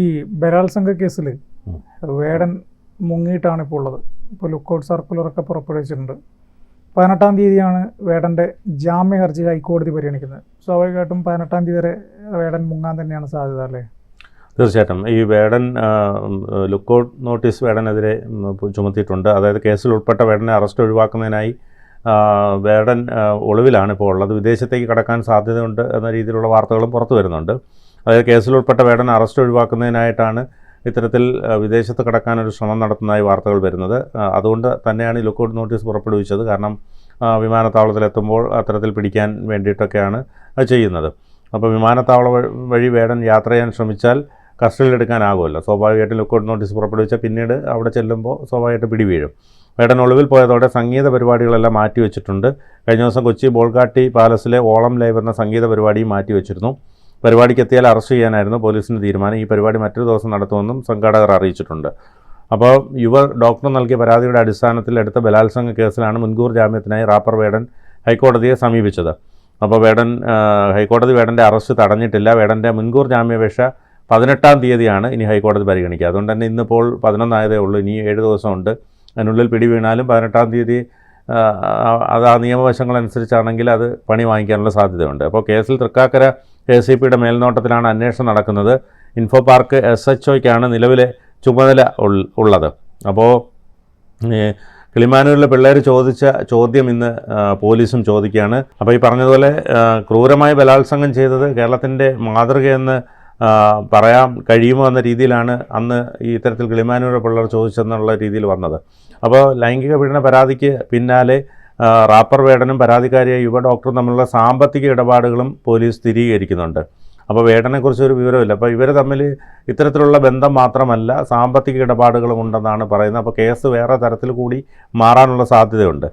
ഈ ബലാത്സംഗ കേസിൽ വേടൻ മുങ്ങിയിട്ടാണ് ഇപ്പോൾ ഉള്ളത്. ഇപ്പോൾ ലുക്കൗട്ട് സർക്കുലറൊക്കെ പുറപ്പെടുവിച്ചിട്ടുണ്ട്. 18-ാം തീയതിയാണ് വേടൻ്റെ ജാമ്യ ഹർജി ഹൈക്കോടതി പരിഗണിക്കുന്നത്. സ്വാഭാവികമായിട്ടും 18-ാം തീയതി വരെ വേടൻ മുങ്ങാൻ തന്നെയാണ് സാധ്യത അല്ലേ? തീർച്ചയായിട്ടും ഈ വേടൻ ലുക്കൗട്ട് നോട്ടീസ് വേടനെതിരെ ചുമത്തിയിട്ടുണ്ട്. അതായത് കേസിൽ ഉൾപ്പെട്ട വേടനെ അറസ്റ്റ് ഒഴിവാക്കുന്നതിനായി വേടൻ ഒളിവിലാണ് ഇപ്പോൾ ഉള്ളത്. വിദേശത്തേക്ക് കടക്കാൻ സാധ്യതയുണ്ട് എന്ന രീതിയിലുള്ള വാർത്തകളും പുറത്തു വരുന്നുണ്ട്. അതായത് കേസിൽ ഉൾപ്പെട്ട വേടൻ അറസ്റ്റ് ഒഴിവാക്കുന്നതിനായിട്ടാണ് ഇത്തരത്തിൽ വിദേശത്ത് കടക്കാനൊരു ശ്രമം നടത്തുന്നതായി വാർത്തകൾ വരുന്നത്. അതുകൊണ്ട് തന്നെയാണ് ഈ ലുക്കൗട്ട് നോട്ടീസ് പുറപ്പെടുവിച്ചത്. കാരണം വിമാനത്താവളത്തിലെത്തുമ്പോൾ അത്തരത്തിൽ പിടിക്കാൻ വേണ്ടിയിട്ടൊക്കെയാണ് അത് ചെയ്യുന്നത്. അപ്പോൾ വിമാനത്താവളം വഴി വേടൻ യാത്ര ചെയ്യാൻ ശ്രമിച്ചാൽ കസ്റ്റഡിയിലെടുക്കാനാകുമല്ലോ. സ്വാഭാവികമായിട്ടും ലുക്കൗട്ട് നോട്ടീസ് പുറപ്പെടുവിച്ചാൽ പിന്നീട് അവിടെ ചെല്ലുമ്പോൾ സ്വാഭാവികമായിട്ട് പിടി വീഴും. വേടൻ ഒളിവിൽ പോയതോടെ സംഗീത പരിപാടികളെല്ലാം മാറ്റിവെച്ചിട്ടുണ്ട്. കഴിഞ്ഞ ദിവസം കൊച്ചി ബോൾഗാട്ടി പാലസിലെ ഓളം ലൈവ് എന്ന സംഗീത പരിപാടിയും മാറ്റിവെച്ചിരുന്നു. പരിപാടിക്ക് എത്തിയാൽ അറസ്റ്റ് ചെയ്യാനായിരുന്നു പോലീസിൻ്റെ തീരുമാനം. ഈ പരിപാടി മറ്റൊരു ദിവസം നടത്തുമെന്നും സംഘാടകർ അറിയിച്ചിട്ടുണ്ട്. അപ്പോൾ യുവ ഡോക്ടർ നൽകിയ പരാതിയുടെ അടിസ്ഥാനത്തിൽ എടുത്ത ബലാത്സംഗ കേസിലാണ് മുൻകൂർ ജാമ്യത്തിനായി റാപ്പർ വേടൻ ഹൈക്കോടതിയെ സമീപിച്ചത്. അപ്പോൾ ഹൈക്കോടതി വേടൻ്റെ അറസ്റ്റ് തടഞ്ഞിട്ടില്ല. വേടൻ്റെ മുൻകൂർ ജാമ്യാപേക്ഷ 18-ാം തീയതിയാണ് ഇനി ഹൈക്കോടതി പരിഗണിക്കുക. അതുകൊണ്ട് തന്നെ ഇന്നിപ്പോൾ 11 ആയതേ ഉള്ളൂ. ഇനി 7 ദിവസമുണ്ട്. അതിനുള്ളിൽ പിടി വീണാലും 18-ാം തീയതി അത് ആ നിയമവശങ്ങളനുസരിച്ചാണെങ്കിൽ അത് പണി വാങ്ങിക്കാനുള്ള സാധ്യതയുണ്ട്. അപ്പോൾ കേസിൽ തൃക്കാക്കര ACPയുടെ മേൽനോട്ടത്തിലാണ് അന്വേഷണം നടക്കുന്നത്. ഇൻഫോ പാർക്ക് SHOയ്ക്കാണ് നിലവിലെ ചുമതല ഉള്ളത്. അപ്പോൾ കിളിമാനൂരിലെ പിള്ളേർ ചോദിച്ച ചോദ്യം ഇന്ന് പോലീസും ചോദിക്കുകയാണ്. അപ്പോൾ ഈ പറഞ്ഞതുപോലെ ക്രൂരമായി ബലാത്സംഗം ചെയ്തത് കേരളത്തിൻ്റെ മാതൃകയെന്ന് പറയാൻ കഴിയുമോ എന്ന രീതിയിലാണ് അന്ന് ഈ ഇത്തരത്തിൽ കിളിമാനൂരിലെ പിള്ളേർ ചോദിച്ചെന്നുള്ള രീതിയിൽ വന്നത്. അപ്പോൾ ലൈംഗിക പീഡന പരാതിക്ക് പിന്നാലെ റാപ്പർ വേടനും പരാതിക്കാരിയായ യുവ ഡോക്ടറും തമ്മിലുള്ള സാമ്പത്തിക ഇടപാടുകളും പോലീസ് സ്ഥിരീകരിക്കുന്നുണ്ട്. അപ്പോൾ വേടനെക്കുറിച്ച് ഒരു വിവരമില്ല. അപ്പോൾ ഇവർ തമ്മിൽ ഇത്തരത്തിലുള്ള ബന്ധം മാത്രമല്ല സാമ്പത്തിക ഇടപാടുകളും ഉണ്ടെന്നാണ് പറയുന്നത്. അപ്പോൾ കേസ് വേറെ തരത്തിൽ കൂടി മാറാനുള്ള സാധ്യതയുണ്ട്.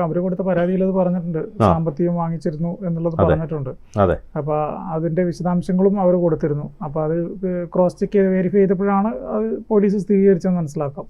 അവർ കൊടുത്ത പരാതിയിൽ അത് പറഞ്ഞിട്ടുണ്ട്, സാമ്പത്തികം വാങ്ങിച്ചിരുന്നു എന്നുള്ളത് പറഞ്ഞിട്ടുണ്ട്. അതെ, അപ്പോൾ അതിൻ്റെ വിശദാംശങ്ങളും അവർ കൊടുത്തിരുന്നു. അപ്പോൾ അത് ക്രോസ് ചെക്ക് ചെയ്ത് വെരിഫൈ ചെയ്തപ്പോഴാണ് അത് പോലീസ് സ്ഥിരീകരിച്ചെന്ന് മനസ്സിലാക്കാം.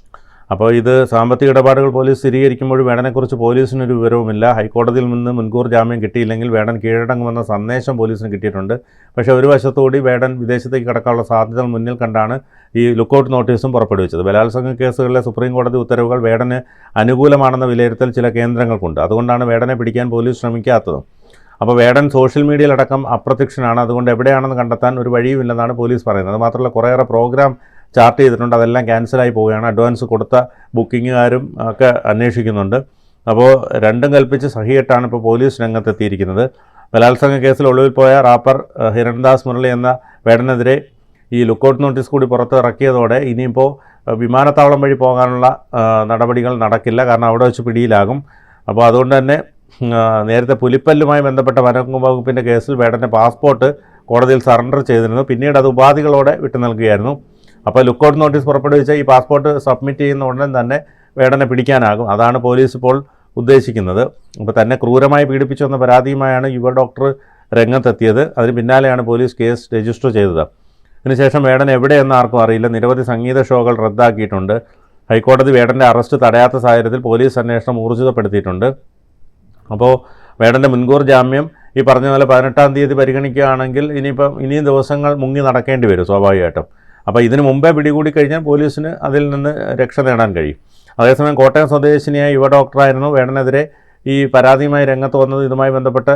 അപ്പോൾ ഇത് സാമ്പത്തിക ഇടപാടുകൾ പോലീസ് സ്ഥിരീകരിക്കുമ്പോൾ വേടനെക്കുറിച്ച് പോലീസിനൊരു വിവരവുമില്ല. ഹൈക്കോടതിയിൽ നിന്ന് മുൻകൂർ ജാമ്യം കിട്ടിയില്ലെങ്കിൽ വേടൻ കീഴടങ്ങുമെന്ന സന്ദേശം പോലീസിന് കിട്ടിയിട്ടുണ്ട്. പക്ഷേ ഒരു വശത്തുകൂടി വേടൻ വിദേശത്തേക്ക് കടക്കാനുള്ള സാധ്യതകൾ മുന്നിൽ കണ്ടാണ് ഈ ലുക്കൗട്ട് നോട്ടീസും പുറപ്പെടുവിച്ചത്. ബലാത്സംഗ കേസുകളിലെ സുപ്രീം കോടതി ഉത്തരവുകൾ വേടന് അനുകൂലമാണെന്ന വിലയിരുത്തൽ ചില കേന്ദ്രങ്ങൾക്കുണ്ട്. അതുകൊണ്ടാണ് വേടനെ പിടിക്കാൻ പോലീസ് ശ്രമിക്കാത്തതും. അപ്പോൾ വേടൻ സോഷ്യൽ മീഡിയയിലടക്കം അപ്രത്യക്ഷനാണ്. അതുകൊണ്ട് എവിടെയാണെന്ന് കണ്ടെത്താൻ ഒരു വഴിയുമില്ലെന്നാണ് പോലീസ് പറയുന്നത്. മാത്രമല്ല കുറേയേറെ പ്രോഗ്രാം ചാർട്ട് ചെയ്തിട്ടുണ്ട്, അതെല്ലാം ക്യാൻസലായി പോവുകയാണ്. അഡ്വാൻസ് കൊടുത്ത ബുക്കിങ്ങുകാരും ഒക്കെ അന്വേഷിക്കുന്നുണ്ട്. അപ്പോൾ രണ്ടും കൽപ്പിച്ച് സഹികെട്ടാണ് ഇപ്പോൾ പോലീസ് രംഗത്തെത്തിയിരിക്കുന്നത്. ബലാത്സംഗ കേസിൽ ഒളിവിൽ പോയ റാപ്പർ ഹിരൺദാസ് മുരളി എന്ന വേടനെതിരെ ഈ ലുക്കൗട്ട് നോട്ടീസ് കൂടി പുറത്ത് ഇറക്കിയതോടെ ഇനിയിപ്പോൾ വിമാനത്താവളം വഴി പോകാനുള്ള നടപടികൾ നടക്കില്ല. കാരണം അവിടെ വെച്ച് പിടിയിലാകും. അപ്പോൾ അതുകൊണ്ട് തന്നെ നേരത്തെ പുലിപ്പല്ലുമായി ബന്ധപ്പെട്ട വനം വകുപ്പിൻ്റെ കേസിൽ വേടൻ്റെ പാസ്പോർട്ട് കോടതിയിൽ സറണ്ടർ ചെയ്തിരുന്നു. പിന്നീട് അത് ഉപാധികളോടെ വിട്ടു നൽകുകയായിരുന്നു. അപ്പോൾ ലുക്കൗട്ട് നോട്ടീസ് പുറപ്പെടുവിച്ച ഈ പാസ്പോർട്ട് സബ്മിറ്റ് ചെയ്യുന്ന ഉടൻ തന്നെ വേടനെ പിടിക്കാനാകും. അതാണ് പോലീസ് ഇപ്പോൾ ഉദ്ദേശിക്കുന്നത്. അപ്പോൾ തന്നെ ക്രൂരമായി പീഡിപ്പിച്ചു എന്ന പരാതിയുമായാണ് യുവ ഡോക്ടർ രംഗത്തെത്തിയത്. അതിന് പിന്നാലെയാണ് പോലീസ് കേസ് രജിസ്റ്റർ ചെയ്തത്. ഇതിനുശേഷം വേടൻ എവിടെയെന്ന് ആർക്കും അറിയില്ല. നിരവധി സംഗീത ഷോകൾ റദ്ദാക്കിയിട്ടുണ്ട്. ഹൈക്കോടതി വേടൻ്റെ അറസ്റ്റ് തടയാത്ത സാഹചര്യത്തിൽ പോലീസ് അന്വേഷണം ഊർജിതപ്പെടുത്തിയിട്ടുണ്ട്. അപ്പോൾ വേടൻ്റെ മുൻകൂർ ജാമ്യം ഈ പറഞ്ഞ പോലെ 18-ാം തീയതി പരിഗണിക്കുകയാണെങ്കിൽ ഇനിയും ദിവസങ്ങൾ മുങ്ങി നടക്കേണ്ടി വരും സ്വാഭാവികമായിട്ടും. അപ്പോൾ ഇതിന് മുമ്പേ പിടികൂടി കഴിഞ്ഞാൽ പോലീസിന് അതിൽ നിന്ന് രക്ഷ നേടാൻ കഴിയും. അതേസമയം കോട്ടയം സ്വദേശിനിയായ യുവ ഡോക്ടറായിരുന്നു വേടനെതിരെ ഈ പരാതിയുമായി രംഗത്ത് വന്നത്. ഇതുമായി ബന്ധപ്പെട്ട്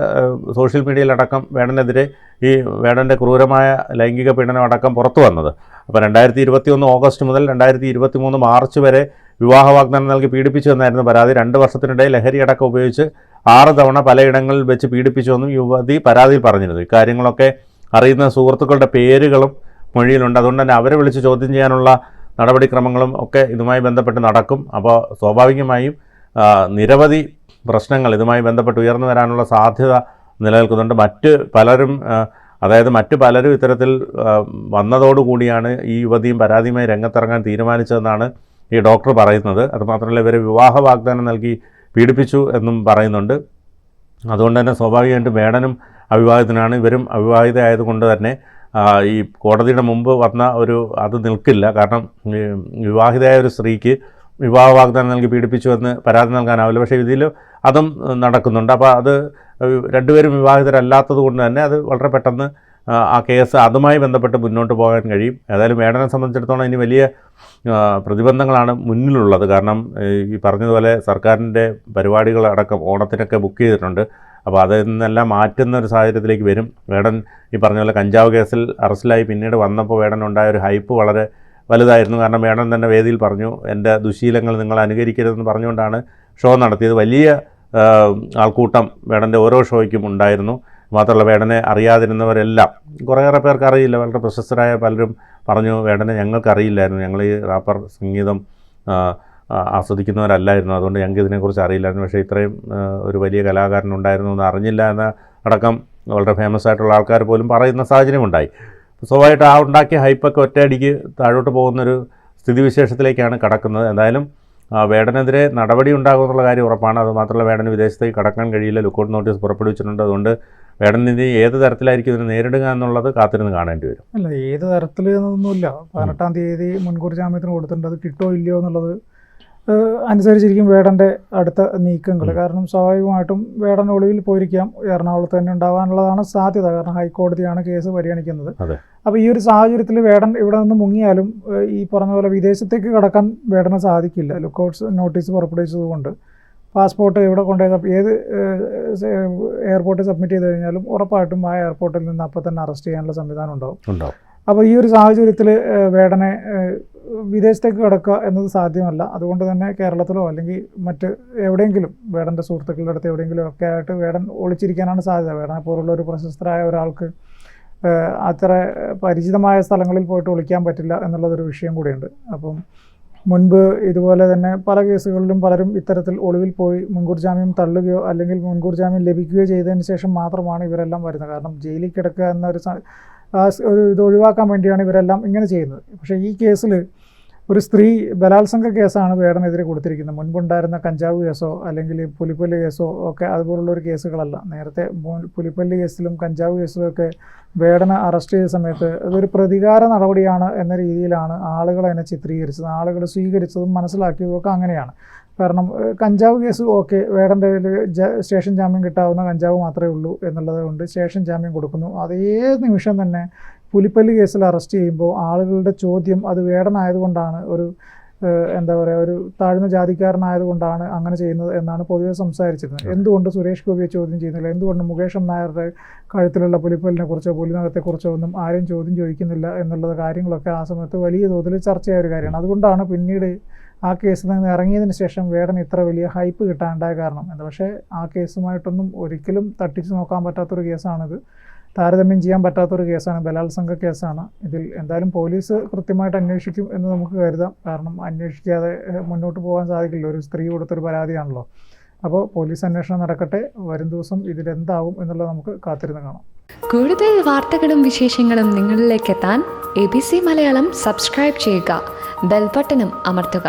സോഷ്യൽ മീഡിയയിലടക്കം വേടനെതിരെ ഈ വേടൻ്റെ ക്രൂരമായ ലൈംഗിക പീഡനം അടക്കം പുറത്തു വന്നത്. അപ്പോൾ 2021 ഓഗസ്റ്റ് മുതൽ 2023 മാർച്ച് വരെ വിവാഹ വാഗ്ദാനം നൽകി പീഡിപ്പിച്ചു എന്നായിരുന്നു പരാതി. 2 വർഷത്തിനിടെ ലഹരിയടക്കം ഉപയോഗിച്ച് 6 തവണ പലയിടങ്ങളിൽ വെച്ച് പീഡിപ്പിച്ചുവെന്നും യുവതി പരാതിയിൽ പറഞ്ഞിരുന്നു. ഇക്കാര്യങ്ങളൊക്കെ അറിയുന്ന സുഹൃത്തുക്കളുടെ പേരുകളും മൊഴിയിലുണ്ട്. അതുകൊണ്ട് തന്നെ അവരെ വിളിച്ച് ചോദ്യം ചെയ്യാനുള്ള നടപടിക്രമങ്ങളും ഒക്കെ ഇതുമായി ബന്ധപ്പെട്ട് നടക്കും. അപ്പോൾ സ്വാഭാവികമായും നിരവധി പ്രശ്നങ്ങൾ ഇതുമായി ബന്ധപ്പെട്ട് ഉയർന്നു വരാനുള്ള സാധ്യത നിലനിൽക്കുന്നുണ്ട്. മറ്റ് പലരും ഇത്തരത്തിൽ വന്നതോടുകൂടിയാണ് ഈ യുവതിയും പരാതിയുമായി രംഗത്തിറങ്ങാൻ തീരുമാനിച്ചതെന്നാണ് ഈ ഡോക്ടർ പറയുന്നത്. അതുമാത്രമല്ല ഇവരെ വിവാഹ വാഗ്ദാനം നൽകി പീഡിപ്പിച്ചു എന്നും പറയുന്നുണ്ട്. അതുകൊണ്ട് തന്നെ സ്വാഭാവികമായിട്ടും വേടനും അവിവാഹിതനാണ്. ഇവരും അവിവാഹിതയായതുകൊണ്ട് തന്നെ ഈ കോടതിയുടെ മുമ്പ് വന്ന അത് നിൽക്കില്ല. കാരണം വിവാഹിതയായ ഒരു സ്ത്രീക്ക് വിവാഹ വാഗ്ദാനം നൽകി പീഡിപ്പിച്ചു എന്ന് പരാതി നൽകാനാവില്ല. പക്ഷേ ഇതിൽ അതും നടക്കുന്നുണ്ട്. അപ്പോൾ അത് രണ്ടുപേരും വിവാഹിതരല്ലാത്തത് കൊണ്ട് തന്നെ അത് വളരെ പെട്ടെന്ന് ആ കേസ് അതുമായി ബന്ധപ്പെട്ട് മുന്നോട്ട് പോകാൻ കഴിയും. ഏതായാലും വേടനെ സംബന്ധിച്ചിടത്തോളം ഇനി വലിയ പ്രതിബന്ധങ്ങളാണ് മുന്നിലുള്ളത്. കാരണം ഈ പറഞ്ഞതുപോലെ സർക്കാരിൻ്റെ പരിപാടികളടക്കം ഓണത്തിനൊക്കെ ബുക്ക് ചെയ്തിട്ടുണ്ട്. അപ്പോൾ അതിൽ നിന്നെല്ലാം മാറ്റുന്ന ഒരു സാഹചര്യത്തിലേക്ക് വരും. വേടൻ ഈ പറഞ്ഞ പോലെ കഞ്ചാവ് കേസിൽ അറസ്റ്റിലായി പിന്നീട് വന്നപ്പോൾ വേടനുണ്ടായ ഒരു ഹൈപ്പ് വളരെ വലുതായിരുന്നു. കാരണം വേടൻ തന്നെ വേദിയിൽ പറഞ്ഞു, എൻ്റെ ദുശീലങ്ങൾ നിങ്ങൾ അനുകരിക്കരുതെന്ന് പറഞ്ഞുകൊണ്ടാണ് ഷോ നടത്തിയത്. വലിയ ആൾക്കൂട്ടം വേടൻ്റെ ഓരോ ഷോയ്ക്കും ഉണ്ടായിരുന്നു. മാത്രമല്ല വേടനെ അറിയാതിരുന്നവരെല്ലാം കുറേയേറെ പേർക്ക് അറിയില്ല. വളരെ പ്രശസ്തരായ പലരും പറഞ്ഞു, വേടനെ ഞങ്ങൾക്കറിയില്ലായിരുന്നു, ഞങ്ങൾ ഈ റാപ്പർ സംഗീതം ആസ്വദിക്കുന്നവരല്ലായിരുന്നു, അതുകൊണ്ട് ഞങ്ങൾക്ക് ഇതിനെക്കുറിച്ച് അറിയില്ലായിരുന്നു. പക്ഷേ ഇത്രയും ഒരു വലിയ കലാകാരനുണ്ടായിരുന്നു എന്ന് അറിഞ്ഞില്ല എന്ന അടക്കം വളരെ ഫേമസ് ആയിട്ടുള്ള ആൾക്കാർ പോലും പറയുന്ന സാഹചര്യമുണ്ടായി. സ്വാഭാവികമായിട്ട് ആ ഉണ്ടാക്കിയ ഹൈപ്പൊക്കെ ഒറ്റയടിക്ക് താഴോട്ട് പോകുന്നൊരു സ്ഥിതിവിശേഷത്തിലേക്കാണ് കടക്കുന്നത്. എന്തായാലും വേടനെതിരെ നടപടി ഉണ്ടാകുമെന്നുള്ള കാര്യം ഉറപ്പാണ്. അതുമാത്രമല്ല വേടന് വിദേശത്തേക്ക് കടക്കാൻ കഴിയില്ല, ലുക്കൗട്ട് നോട്ടീസ് പുറപ്പെടുവിച്ചിട്ടുണ്ട്. അതുകൊണ്ട് വേടൻ ഇനി ഏത് തരത്തിലായിരിക്കും ഇതിനെ നേരിടുക എന്നുള്ളത് കാത്തിരുന്ന് കാണേണ്ടി വരും. അല്ല, ഏത് തരത്തിൽ എന്നൊന്നുമില്ല. 18-ാം തീയതി മുൻകൂർ ജാമ്യത്തിന് കൊടുത്തിട്ടുണ്ട്. അത് കിട്ടുമോ ഇല്ലയോ എന്നുള്ളത് അനുസരിച്ചിരിക്കും വേടൻ്റെ അടുത്ത നീക്കങ്ങൾ. കാരണം സ്വാഭാവികമായിട്ടും വേടൻ ഒളിവിൽ പോയിരിക്കാം, എറണാകുളത്ത് തന്നെ ഉണ്ടാകാനുള്ളതാണ് സാധ്യത. കാരണം ഹൈക്കോടതിയാണ് കേസ് പരിഗണിക്കുന്നത്. അപ്പോൾ ഈ ഒരു സാഹചര്യത്തിൽ വേടൻ ഇവിടെ നിന്ന് മുങ്ങിയാലും ഈ പറഞ്ഞ പോലെ വിദേശത്തേക്ക് കടക്കാൻ വേടന് സാധിക്കില്ല. ലുക്കൗട്ട്സ് നോട്ടീസ് പുറപ്പെടുവിച്ചതുകൊണ്ട് പാസ്പോർട്ട് എവിടെ കൊണ്ടുപോയി ഏത് എയർപോർട്ടിൽ സബ്മിറ്റ് ചെയ്ത് കഴിഞ്ഞാലും ഉറപ്പായിട്ടും ആ എയർപോർട്ടിൽ നിന്ന് അപ്പോൾ തന്നെ അറസ്റ്റ് ചെയ്യാനുള്ള സംവിധാനം ഉണ്ടാവും. അപ്പോൾ ഈ ഒരു സാഹചര്യത്തിൽ വേടനെ വിദേശത്തേക്ക് കടക്കുക എന്നത് സാധ്യമല്ല. അതുകൊണ്ട് തന്നെ കേരളത്തിലോ അല്ലെങ്കിൽ മറ്റ് എവിടെയെങ്കിലും വേടൻ്റെ സുഹൃത്തുക്കളുടെ അടുത്ത് എവിടെയെങ്കിലും ഒക്കെ ആയിട്ട് വേടൻ ഒളിച്ചിരിക്കാനാണ് സാധ്യത. വേടനെ പോലുള്ള ഒരു പ്രശസ്തരായ ഒരാൾക്ക് അത്ര പരിചിതമായ സ്ഥലങ്ങളിൽ പോയിട്ട് ഒളിക്കാൻ പറ്റില്ല എന്നുള്ളതൊരു വിഷയം കൂടിയുണ്ട്. അപ്പം മുൻപ് ഇതുപോലെ തന്നെ പല കേസുകളിലും പലരും ഇത്തരത്തിൽ ഒളിവിൽ പോയി മുൻകൂർ ജാമ്യം തള്ളുകയോ അല്ലെങ്കിൽ മുൻകൂർ ജാമ്യം ലഭിക്കുകയോ ചെയ്തതിന് ശേഷം മാത്രമാണ് ഇവരെല്ലാം വരുന്നത്. കാരണം ജയിലിൽ കിടക്കുക എന്നൊരു ഇത് ഒഴിവാക്കാൻ വേണ്ടിയാണ് ഇവരെല്ലാം ഇങ്ങനെ ചെയ്യുന്നത്. പക്ഷേ ഈ കേസിൽ ഒരു സ്ത്രീ ബലാത്സംഗ കേസാണ് വേടനെതിരെ കൊടുത്തിരിക്കുന്നത്. മുൻപുണ്ടായിരുന്ന കഞ്ചാവ് കേസോ അല്ലെങ്കിൽ പുലിപ്പല്ല് കേസോ ഒക്കെ അതുപോലുള്ളൊരു കേസുകളല്ല. നേരത്തെ പുലിപ്പല്ല് കേസിലും കഞ്ചാവ് കേസിലും ഒക്കെ വേടനെ അറസ്റ്റ് ചെയ്ത സമയത്ത് അതൊരു പ്രതികാര നടപടിയാണ് എന്ന രീതിയിലാണ് ആളുകൾ അതിനെ ചിത്രീകരിച്ചത്, ആളുകൾ സ്വീകരിച്ചതും മനസ്സിലാക്കിയതും ഒക്കെ അങ്ങനെയാണ്. കാരണം കഞ്ചാവ് കേസ് ഓക്കെ, വേടൻ്റെ സ്റ്റേഷൻ ജാമ്യം കിട്ടാവുന്ന കഞ്ചാവ് മാത്രമേ ഉള്ളൂ എന്നുള്ളത് കൊണ്ട് സ്റ്റേഷൻ ജാമ്യം കൊടുക്കുന്നു. അതേ നിമിഷം തന്നെ പുലിപ്പല്ല് കേസിൽ അറസ്റ്റ് ചെയ്യുമ്പോൾ ആളുകളുടെ ചോദ്യം അത് വേടനായതുകൊണ്ടാണ്, ഒരു എന്താ പറയുക, ഒരു താഴ്ന്ന ജാതിക്കാരനായതുകൊണ്ടാണ് അങ്ങനെ ചെയ്യുന്നത് എന്നാണ് പൊതുവെ സംസാരിച്ചിരുന്നത്. എന്തുകൊണ്ട് സുരേഷ് ഗോപിയെ ചോദ്യം ചെയ്യുന്നില്ല, എന്തുകൊണ്ട് മുകേഷ് നായരുടെ കഴുത്തിലുള്ള പുലിപ്പല്ലിനെ കുറിച്ചോ പുലിനകത്തെക്കുറിച്ചോ ഒന്നും ആരും ചോദ്യം ചോദിക്കുന്നില്ല എന്നുള്ള കാര്യങ്ങളൊക്കെ ആ സമയത്ത് വലിയ തോതിൽ ചർച്ചയായ ഒരു കാര്യമാണ്. അതുകൊണ്ടാണ് പിന്നീട് ആ കേസിൽ നിന്ന് ഇറങ്ങിയതിന് ശേഷം വേടൻ ഇത്ര വലിയ ഹൈപ്പ് കിട്ടാനുണ്ടായ കാരണം. പക്ഷേ ആ കേസുമായിട്ടൊന്നും ഒരിക്കലും തട്ടിച്ച് നോക്കാൻ പറ്റാത്തൊരു കേസാണിത്, താരതമ്യം ചെയ്യാൻ പറ്റാത്തൊരു കേസാണ്, ബലാത്സംഗ കേസാണ്. ഇതിൽ എന്തായാലും പോലീസ് കൃത്യമായിട്ട് അന്വേഷിക്കും എന്ന് നമുക്ക് കരുതാം. കാരണം അന്വേഷിക്കാതെ മുന്നോട്ട് പോകാൻ സാധിക്കില്ല, ഒരു സ്ത്രീ കൊടുത്തൊരു പരാതിയാണല്ലോ. അപ്പോൾ പോലീസ് അന്വേഷണം നടക്കട്ടെ, വരും ദിവസം ഇതിലെന്താവും എന്നുള്ളത് നമുക്ക് കാത്തിരുന്ന് കാണാം. കൂടുതൽ വാർത്തകളും വിശേഷങ്ങളും നിങ്ങളിലേക്ക് എത്താൻ ABC മലയാളം സബ്സ്ക്രൈബ് ചെയ്യുക, ബെൽ ബട്ടണും അമർത്തുക.